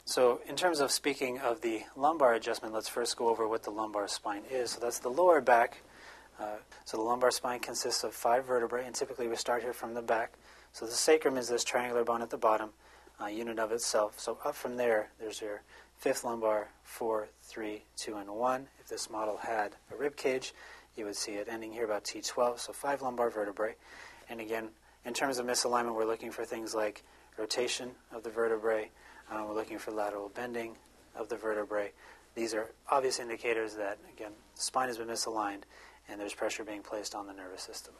So in terms of speaking of the lumbar adjustment, let's first go over what the lumbar spine is. So that's the lower back. So the lumbar spine consists of 5 vertebrae, and typically we start here from the back. So the sacrum is this triangular bone at the bottom, unit of itself. So up from there, there's your 5th lumbar, 4, 3, 2, and 1. If this model had a rib cage, you would see it ending here about T12, so 5 lumbar vertebrae. And again, in terms of misalignment, we're looking for things like rotation of the vertebrae. We're looking for lateral bending of the vertebrae. These are obvious indicators that, again, the spine has been misaligned and there's pressure being placed on the nervous system.